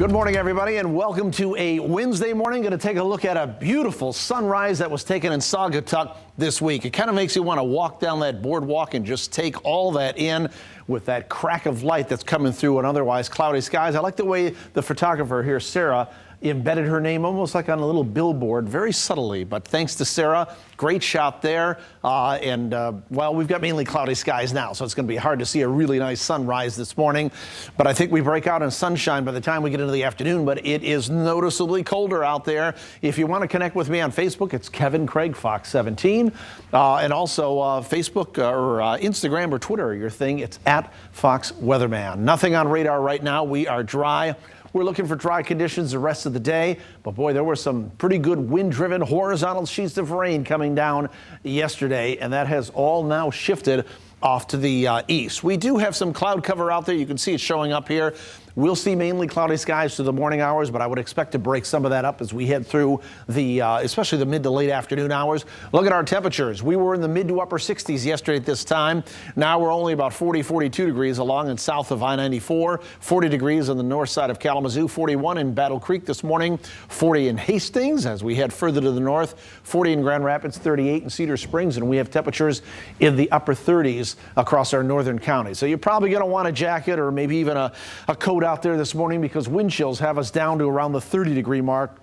Good morning, everybody, and welcome to a Wednesday morning. Going to take a look at a beautiful sunrise that was taken in Saugatuck this week. It kind of makes you want to walk down that boardwalk and just take all that in with that crack of light that's coming through in otherwise cloudy skies. I like the way the photographer here, Sarah, embedded her name almost like on a little billboard, very subtly. But thanks to Sarah, great shot there. Well, we've got mainly cloudy skies now, so it's going to be hard to see a really nice sunrise this morning. But I think we break out in sunshine by the time we get into the afternoon. But it is noticeably colder out there. If you want to connect with me on Facebook, it's Kevin Craig Fox 17, and also Facebook or Instagram or Twitter, your thing. It's at Fox Weatherman. Nothing on radar right now. We are dry. We're looking for dry conditions the rest of the day, but boy, there were some pretty good wind-driven horizontal sheets of rain coming down yesterday, and that has all now shifted off to the east. We do have some cloud cover out there. You can see it showing up here. We'll see mainly cloudy skies through the morning hours, but I would expect to break some of that up as we head through the, especially the mid to late afternoon hours. Look at our temperatures. We were in the mid to upper 60s yesterday at this time. Now we're only about 42 degrees along and south of I-94, 40 degrees on the north side of Kalamazoo, 41 in Battle Creek this morning, 40 in Hastings as we head further to the north, 40 in Grand Rapids, 38 in Cedar Springs, and we have temperatures in the upper 30s across our northern counties. So you're probably going to want a jacket or maybe even a coat out there this morning because wind chills have us down to around the 30-degree mark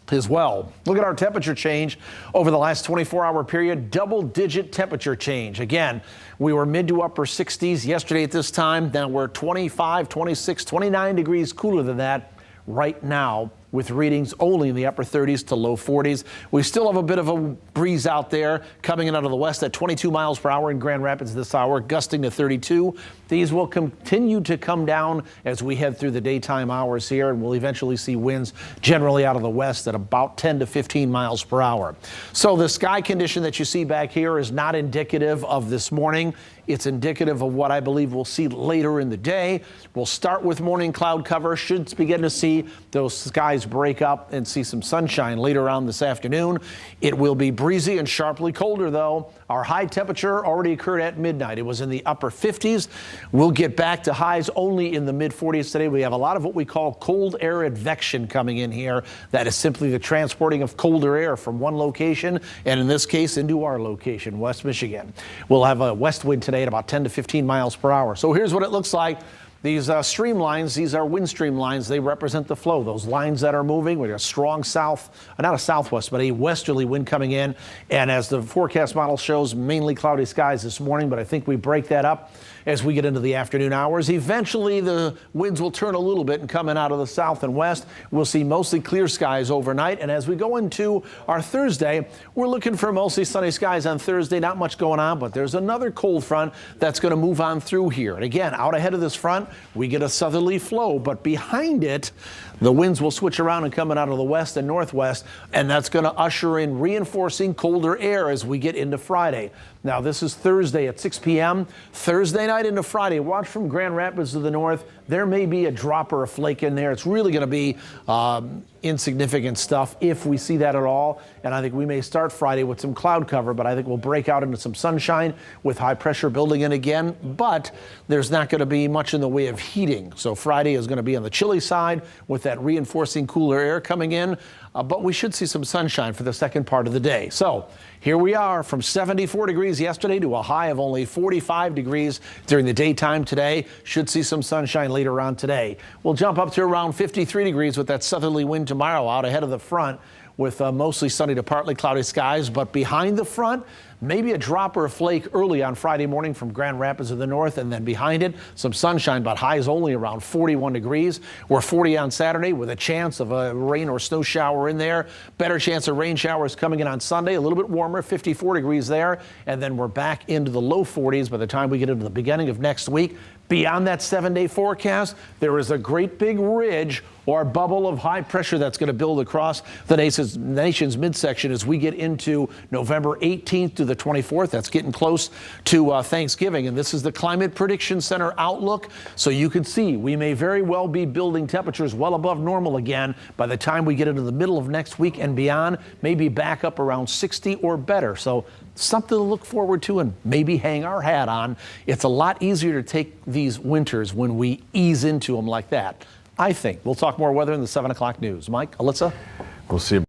as well. Look at our temperature change over the last 24-hour period. Double-digit temperature change. Again, we were mid to upper 60s yesterday at this time. Now we're 25, 26, 29 degrees cooler than that right now, with readings only in the upper 30s to low 40s. We still have a bit of a breeze out there coming in out of the west at 22 miles per hour in Grand Rapids this hour, gusting to 32. These will continue to come down as we head through the daytime hours here, and we'll eventually see winds generally out of the west at about 10 to 15 miles per hour. So the sky condition that you see back here is not indicative of this morning. It's indicative of what I believe we'll see later in the day. We'll start with morning cloud cover. Should begin to see those skies break up and see some sunshine later on this afternoon. It will be breezy and sharply colder, though. Our high temperature already occurred at midnight. It was in the upper 50s. We'll get back to highs only in the mid 40s today. We have a lot of what we call cold air advection coming in here. That is simply the transporting of colder air from one location, and in this case, into our location, West Michigan. We'll have a west wind today at about 10 to 15 miles per hour. So here's what it looks like. These stream lines, these are wind stream lines. They represent the flow. Those lines that are moving with a strong not a southwest, but a westerly wind coming in. And as the forecast model shows, mainly cloudy skies this morning, but I think we break that up as we get into the afternoon hours. Eventually, the winds will turn a little bit and come in out of the south and west. We'll see mostly clear skies overnight. And as we go into our Thursday, we're looking for mostly sunny skies on Thursday. Not much going on, but there's another cold front that's going to move on through here. And again, out ahead of this front, we get a southerly flow, but behind it, the winds will switch around and coming out of the west and northwest, and that's going to usher in reinforcing colder air as we get into Friday. Now, this is Thursday at 6 p.m. Thursday night into Friday. Watch from Grand Rapids to the north. There may be a drop or a flake in there. It's really going to be insignificant stuff if we see that at all. And I think we may start Friday with some cloud cover, but I think we'll break out into some sunshine with high pressure building in again. But there's not going to be much in the way of heating. So Friday is going to be on the chilly side with that reinforcing cooler air coming in. But we should see some sunshine for the second part of the day. So here we are from 74 degrees yesterday to a high of only 45 degrees during the daytime today. Should see some sunshine later on today. We'll jump up to around 53 degrees with that southerly wind tomorrow out ahead of the front with mostly sunny to partly cloudy skies. But behind the front, maybe a drop or a flake early on Friday morning from Grand Rapids to the north, and then behind it, some sunshine, but highs only around 41 degrees. We're 40 on Saturday with a chance of a rain or snow shower in there. Better chance of rain showers coming in on Sunday, a little bit warmer, 54 degrees there, and then we're back into the low 40s by the time we get into the beginning of next week. Beyond that 7-day forecast, there is a great big ridge or bubble of high pressure that's going to build across the nation's midsection as we get into November 18th to the 24th. That's getting close to Thanksgiving. And this is the Climate Prediction Center outlook. So you can see we may very well be building temperatures well above normal again by the time we get into the middle of next week and beyond, maybe back up around 60 or better. So something to look forward to and maybe hang our hat on. It's a lot easier to take these winters when we ease into them like that. I think. We'll talk more weather in the 7 o'clock news. Mike, Alyssa? We'll see you.